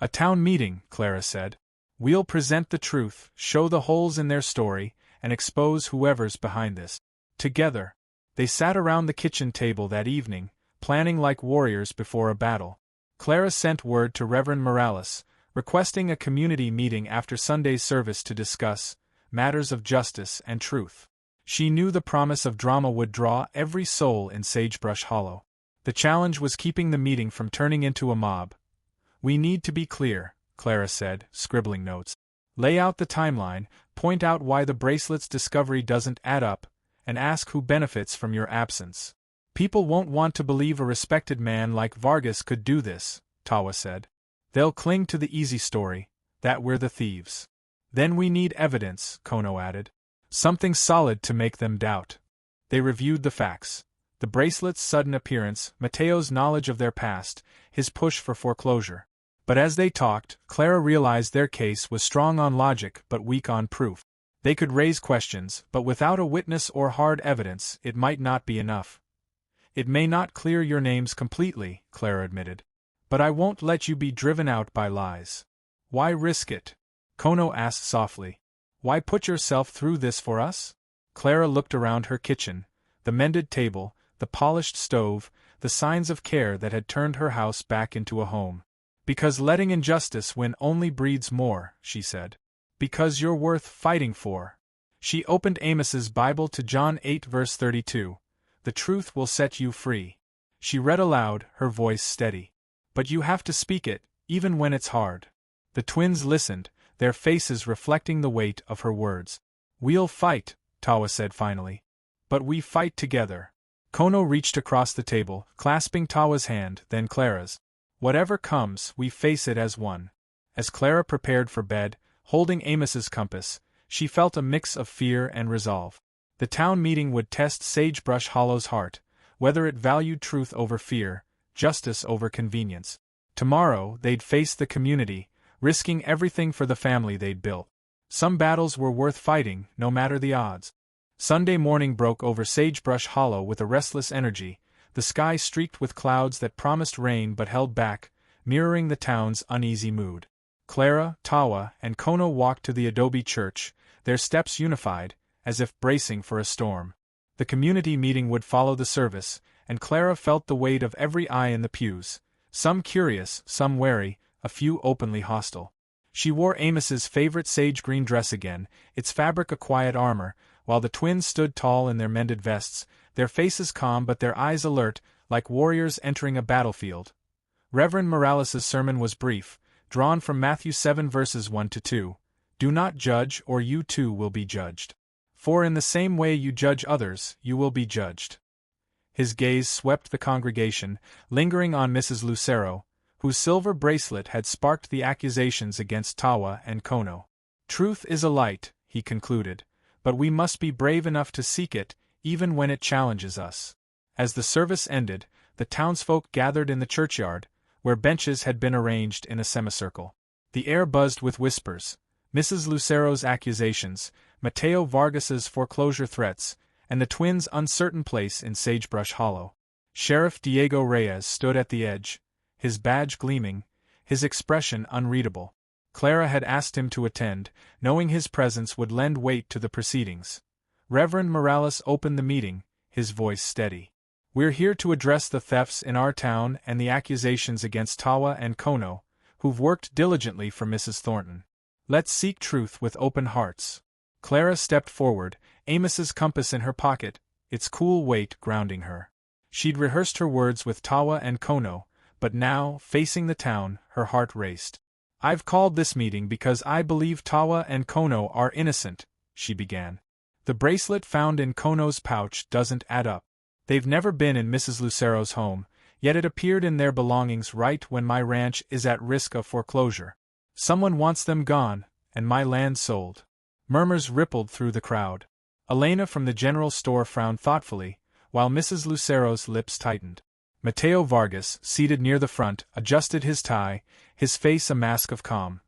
"A town meeting," Clara said. "We'll present the truth, show the holes in their story, and expose whoever's behind this. Together." They sat around the kitchen table that evening, planning like warriors before a battle. Clara sent word to Reverend Morales, requesting a community meeting after Sunday's service to discuss matters of justice and truth. She knew the promise of drama would draw every soul in Sagebrush Hollow. The challenge was keeping the meeting from turning into a mob. "We need to be clear," Clara said, scribbling notes. "Lay out the timeline, point out why the bracelet's discovery doesn't add up, and ask who benefits from your absence." "People won't want to believe a respected man like Vargas could do this," Tawa said. "They'll cling to the easy story, that we're the thieves." "Then we need evidence," Kono added. "Something solid to make them doubt." They reviewed the facts. The bracelet's sudden appearance, Mateo's knowledge of their past, his push for foreclosure. But as they talked, Clara realized their case was strong on logic but weak on proof. They could raise questions, but without a witness or hard evidence, it might not be enough. "It may not clear your names completely," Clara admitted. "But I won't let you be driven out by lies." "Why risk it?" Kono asked softly. "Why put yourself through this for us?" Clara looked around her kitchen, the mended table, the polished stove, the signs of care that had turned her house back into a home. "Because letting injustice win only breeds more," she said. "Because you're worth fighting for." She opened Amos's Bible to John 8 verse 32. "The truth will set you free." She read aloud, her voice steady. "But you have to speak it, even when it's hard." The twins listened, their faces reflecting the weight of her words. "We'll fight," Tawa said finally. "But we fight together." Kono reached across the table, clasping Tawa's hand, then Clara's. "Whatever comes, we face it as one." As Clara prepared for bed, holding Amos's compass, she felt a mix of fear and resolve. The town meeting would test Sagebrush Hollow's heart, whether it valued truth over fear, justice over convenience. Tomorrow, they'd face the community, risking everything for the family they'd built. Some battles were worth fighting, no matter the odds. Sunday morning broke over Sagebrush Hollow with a restless energy, the sky streaked with clouds that promised rain but held back, mirroring the town's uneasy mood. Clara, Tawa, and Kono walked to the adobe church, their steps unified, as if bracing for a storm. The community meeting would follow the service, and Clara felt the weight of every eye in the pews, some curious, some wary, a few openly hostile. She wore Amos's favorite sage-green dress again, its fabric a quiet armor, while the twins stood tall in their mended vests, their faces calm but their eyes alert, like warriors entering a battlefield. Reverend Morales's sermon was brief, drawn from Matthew 7 verses 1 to 2. "Do not judge, or you too will be judged. For in the same way you judge others, you will be judged." His gaze swept the congregation, lingering on Mrs. Lucero, whose silver bracelet had sparked the accusations against Tawa and Kono. "Truth is a light," he concluded, "but we must be brave enough to seek it, even when it challenges us." As the service ended, the townsfolk gathered in the churchyard, where benches had been arranged in a semicircle. The air buzzed with whispers, Mrs. Lucero's accusations, Mateo Vargas's foreclosure threats, and the twins' uncertain place in Sagebrush Hollow. Sheriff Diego Reyes stood at the edge, his badge gleaming, his expression unreadable. Clara had asked him to attend, knowing his presence would lend weight to the proceedings. Reverend Morales opened the meeting, his voice steady. "We're here to address the thefts in our town and the accusations against Tawa and Kono, who've worked diligently for Mrs. Thornton. Let's seek truth with open hearts." Clara stepped forward, Amos's compass in her pocket, its cool weight grounding her. She'd rehearsed her words with Tawa and Kono, but now, facing the town, her heart raced. "I've called this meeting because I believe Tawa and Kono are innocent," she began. "The bracelet found in Kono's pouch doesn't add up. They've never been in Mrs. Lucero's home, yet it appeared in their belongings right when my ranch is at risk of foreclosure. Someone wants them gone, and my land sold." Murmurs rippled through the crowd. Elena from the general store frowned thoughtfully, while Mrs. Lucero's lips tightened. Mateo Vargas, seated near the front, adjusted his tie, his face a mask of calm.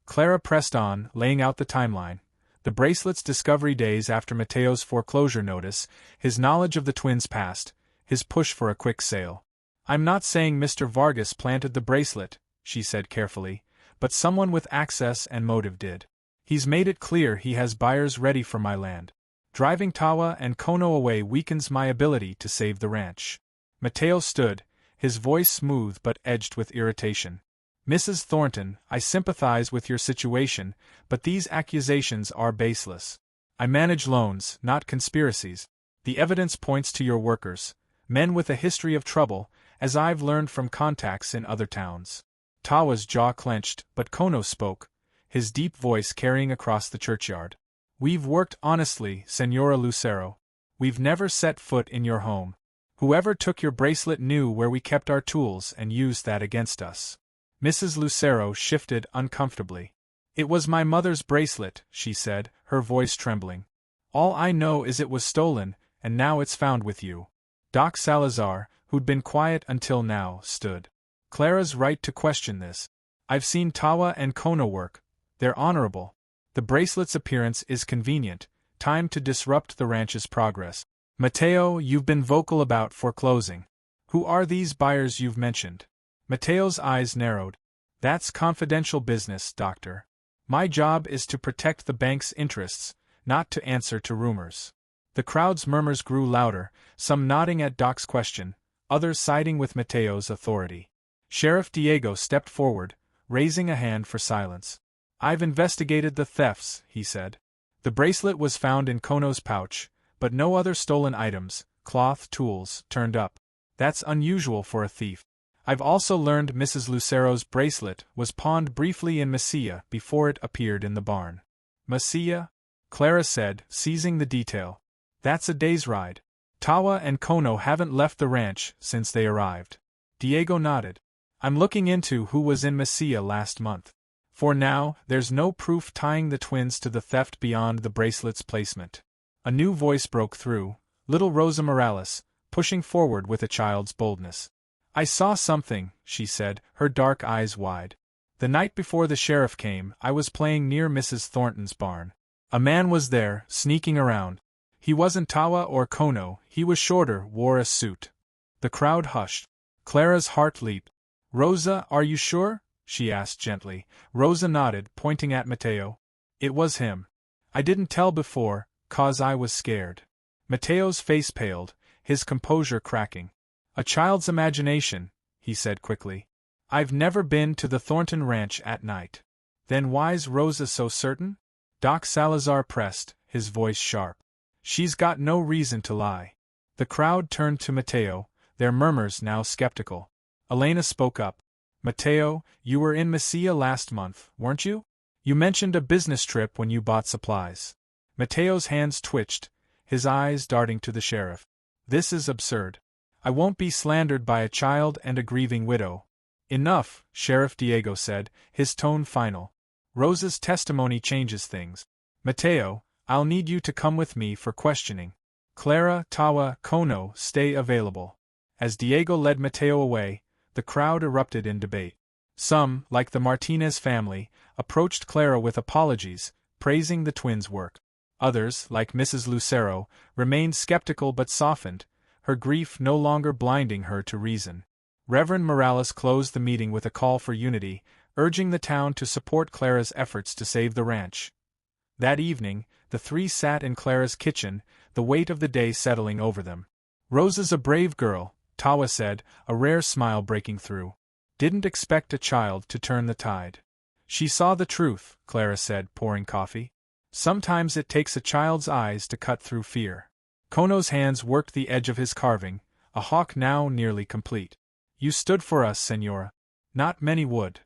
Clara pressed on, laying out the timeline. The bracelet's discovery days after Mateo's foreclosure notice, his knowledge of the twins' past, his push for a quick sale. "I'm not saying Mr. Vargas planted the bracelet," she said carefully, "but someone with access and motive did. He's made it clear he has buyers ready for my land. Driving Tawa and Kono away weakens my ability to save the ranch." Mateo stood, his voice smooth but edged with irritation. "Mrs. Thornton, I sympathize with your situation, but these accusations are baseless. I manage loans, not conspiracies. The evidence points to your workers, men with a history of trouble, as I've learned from contacts in other towns." Tawa's jaw clenched, but Kono spoke, his deep voice carrying across the churchyard. "We've worked honestly, Señora Lucero. We've never set foot in your home. Whoever took your bracelet knew where we kept our tools and used that against us." Mrs. Lucero shifted uncomfortably. "It was my mother's bracelet," she said, her voice trembling. "All I know is it was stolen, and now it's found with you." Doc Salazar, who'd been quiet until now, stood. "Clara's right to question this. I've seen Tawa and Kono work. They're honorable. The bracelet's appearance is convenient, time to disrupt the ranch's progress. Mateo, you've been vocal about foreclosing. Who are these buyers you've mentioned?" Mateo's eyes narrowed. "That's confidential business, Doctor. My job is to protect the bank's interests, not to answer to rumors." The crowd's murmurs grew louder, some nodding at Doc's question, others siding with Mateo's authority. Sheriff Diego stepped forward, raising a hand for silence. "I've investigated the thefts," he said. "The bracelet was found in Kono's pouch, but no other stolen items, cloth, tools, turned up. That's unusual for a thief. I've also learned Mrs. Lucero's bracelet was pawned briefly in Mesilla before it appeared in the barn." "Mesilla?" Clara said, seizing the detail. "That's a day's ride. Tawa and Kono haven't left the ranch since they arrived." Diego nodded. "I'm looking into who was in Mesilla last month. For now, there's no proof tying the twins to the theft beyond the bracelet's placement." A new voice broke through, little Rosa Morales, pushing forward with a child's boldness. "I saw something," she said, her dark eyes wide. "The night before the sheriff came, I was playing near Mrs. Thornton's barn. A man was there, sneaking around. He wasn't Tawa or Kono, he was shorter, wore a suit." The crowd hushed. Clara's heart leaped. "Rosa, are you sure?" she asked gently. Rosa nodded, pointing at Mateo. "It was him. I didn't tell before, 'cause I was scared." Mateo's face paled, his composure cracking. "A child's imagination," he said quickly. "I've never been to the Thornton Ranch at night." "Then why's Rosa so certain?" Doc Salazar pressed, his voice sharp. "She's got no reason to lie." The crowd turned to Mateo, their murmurs now skeptical. Elena spoke up. "Mateo, you were in Mesilla last month, weren't you? You mentioned a business trip when you bought supplies." Mateo's hands twitched, his eyes darting to the sheriff. "This is absurd. I won't be slandered by a child and a grieving widow." "Enough," Sheriff Diego said, his tone final. "Rosa's testimony changes things. Mateo, I'll need you to come with me for questioning. Clara, Tawa, Kono, stay available." As Diego led Mateo away, the crowd erupted in debate. Some, like the Martinez family, approached Clara with apologies, praising the twins' work. Others, like Mrs. Lucero, remained skeptical but softened, her grief no longer blinding her to reason. Reverend Morales closed the meeting with a call for unity, urging the town to support Clara's efforts to save the ranch. That evening, the three sat in Clara's kitchen, the weight of the day settling over them. "Rosa's a brave girl," Tawa said, a rare smile breaking through. "Didn't expect a child to turn the tide." "She saw the truth," Clara said, pouring coffee. "Sometimes it takes a child's eyes to cut through fear." Kono's hands worked the edge of his carving, a hawk now nearly complete. "You stood for us, Senora. Not many would."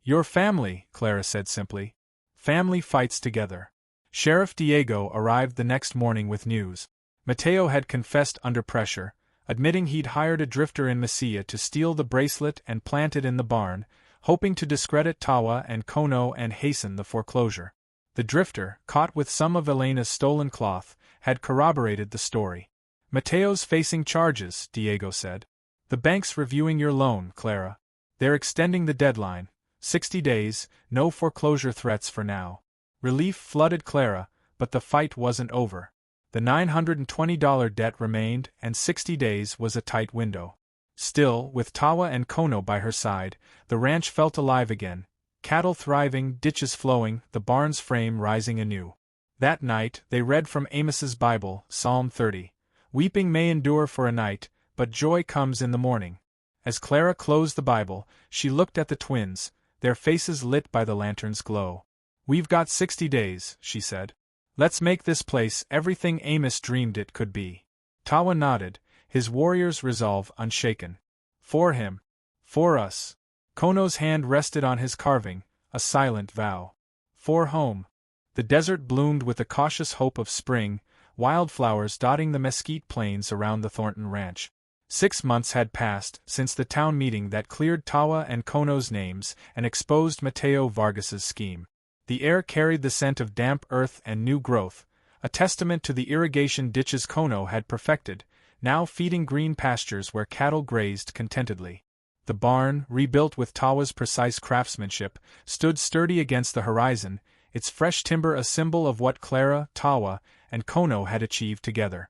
"Your family," Clara said simply. "Family fights together." Sheriff Diego arrived the next morning with news. Mateo had confessed under pressure, admitting he'd hired a drifter in Mesilla to steal the bracelet and plant it in the barn, hoping to discredit Tawa and Kono and hasten the foreclosure. The drifter, caught with some of Elena's stolen cloth, had corroborated the story. "Mateo's facing charges," Diego said. "The bank's reviewing your loan, Clara. They're extending the deadline. 60 days, no foreclosure threats for now." Relief flooded Clara, but the fight wasn't over. The $920 debt remained, and 60 days was a tight window. Still, with Tawa and Kono by her side, the ranch felt alive again, cattle thriving, ditches flowing, the barn's frame rising anew. That night, they read from Amos's Bible, Psalm 30. "Weeping may endure for a night, but joy comes in the morning." As Clara closed the Bible, she looked at the twins, their faces lit by the lantern's glow. "We've got 60 days," she said. "Let's make this place everything Amos dreamed it could be." Tawa nodded, his warrior's resolve unshaken. "For him. For us." Kono's hand rested on his carving, a silent vow. "For home." The desert bloomed with the cautious hope of spring, wildflowers dotting the mesquite plains around the Thornton Ranch. 6 months had passed since the town meeting that cleared Tawa and Kono's names and exposed Mateo Vargas's scheme. The air carried the scent of damp earth and new growth, a testament to the irrigation ditches Kono had perfected, now feeding green pastures where cattle grazed contentedly. The barn, rebuilt with Tawa's precise craftsmanship, stood sturdy against the horizon, its fresh timber a symbol of what Clara, Tawa, and Kono had achieved together.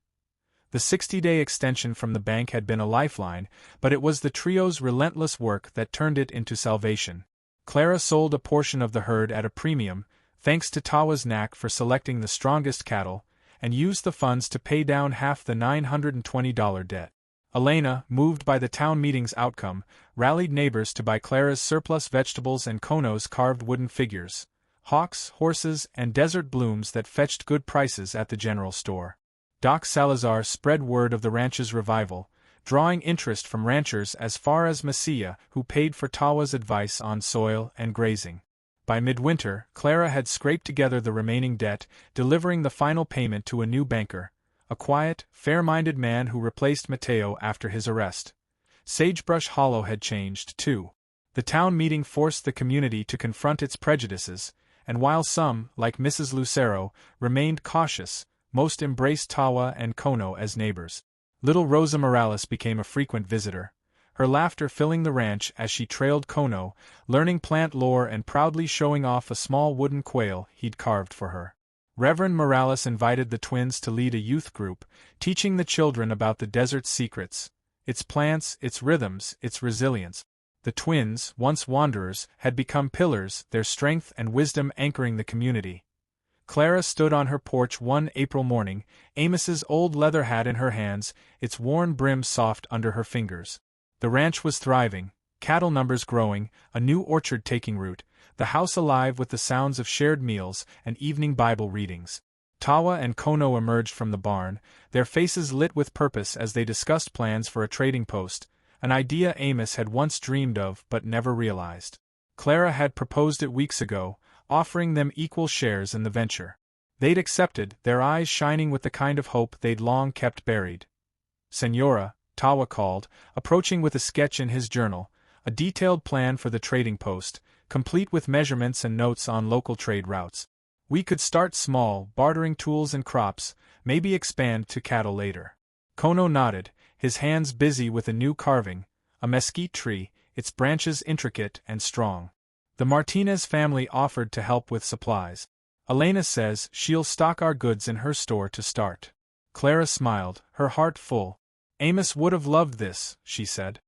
The 60-day extension from the bank had been a lifeline, but it was the trio's relentless work that turned it into salvation. Clara sold a portion of the herd at a premium, thanks to Tawa's knack for selecting the strongest cattle, and used the funds to pay down half the $920 debt. Elena, moved by the town meeting's outcome, rallied neighbors to buy Clara's surplus vegetables and Kono's carved wooden figures, hawks, horses, and desert blooms that fetched good prices at the general store. Doc Salazar spread word of the ranch's revival, drawing interest from ranchers as far as Mesilla who paid for Tawa's advice on soil and grazing. By midwinter, Clara had scraped together the remaining debt, delivering the final payment to a new banker, a quiet, fair-minded man who replaced Mateo after his arrest. Sagebrush Hollow had changed, too. The town meeting forced the community to confront its prejudices, and while some, like Mrs. Lucero, remained cautious, most embraced Tawa and Kono as neighbors. Little Rosa Morales became a frequent visitor, her laughter filling the ranch as she trailed Kono, learning plant lore and proudly showing off a small wooden quail he'd carved for her. Reverend Morales invited the twins to lead a youth group, teaching the children about the desert's secrets, its plants, its rhythms, its resilience. The twins, once wanderers, had become pillars, their strength and wisdom anchoring the community. Clara stood on her porch one April morning, Amos's old leather hat in her hands, its worn brim soft under her fingers. The ranch was thriving, cattle numbers growing, a new orchard taking root, the house alive with the sounds of shared meals and evening Bible readings. Tawa and Kono emerged from the barn, their faces lit with purpose as they discussed plans for a trading post, an idea Amos had once dreamed of but never realized. Clara had proposed it weeks ago, offering them equal shares in the venture. They'd accepted, their eyes shining with the kind of hope they'd long kept buried. "Senora," Tawa called, approaching with a sketch in his journal, a detailed plan for the trading post, complete with measurements and notes on local trade routes. "We could start small, bartering tools and crops, maybe expand to cattle later." Kono nodded, his hands busy with a new carving, a mesquite tree, its branches intricate and strong. The Martinez family offered to help with supplies. "Elena says she'll stock our goods in her store to start." Clara smiled, her heart full. "Amos would have loved this," she said.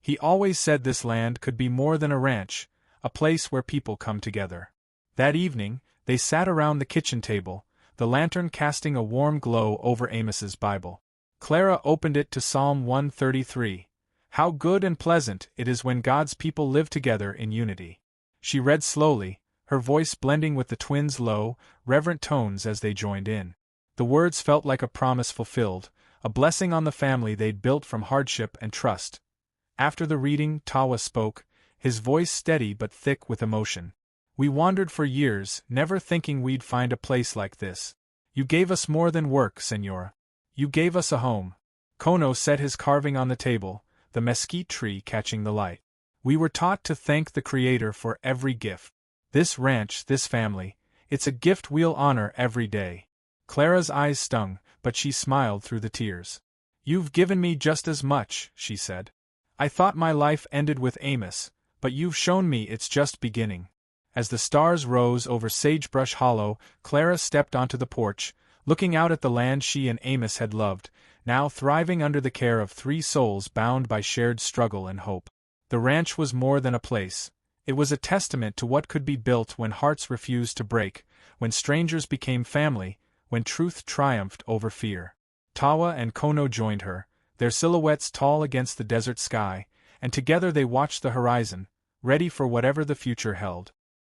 He always said this land could be more than a ranch, a place where people come together. That evening, they sat around the kitchen table, the lantern casting a warm glow over Amos's Bible. Clara opened it to Psalm 133. How good and pleasant it is when God's people live together in unity. She read slowly, her voice blending with the twins' low, reverent tones as they joined in. The words felt like a promise fulfilled, a blessing on the family they'd built from hardship and trust. After the reading, Tawa spoke, his voice steady but thick with emotion. We wandered for years, never thinking we'd find a place like this. You gave us more than work, Senora. You gave us a home. Kono set his carving on the table, the mesquite tree catching the light. We were taught to thank the Creator for every gift. This ranch, this family, it's a gift we'll honor every day. Clara's eyes stung, but she smiled through the tears. You've given me just as much, she said. I thought my life ended with Amos, but you've shown me it's just beginning. As the stars rose over Sagebrush Hollow, Clara stepped onto the porch, looking out at the land she and Amos had loved, now thriving under the care of 3 souls bound by shared struggle and hope. The ranch was more than a place. It was a testament to what could be built when hearts refused to break, when strangers became family, when truth triumphed over fear. Tawa and Kono joined her, their silhouettes tall against the desert sky, and together they watched the horizon, ready for whatever the future held.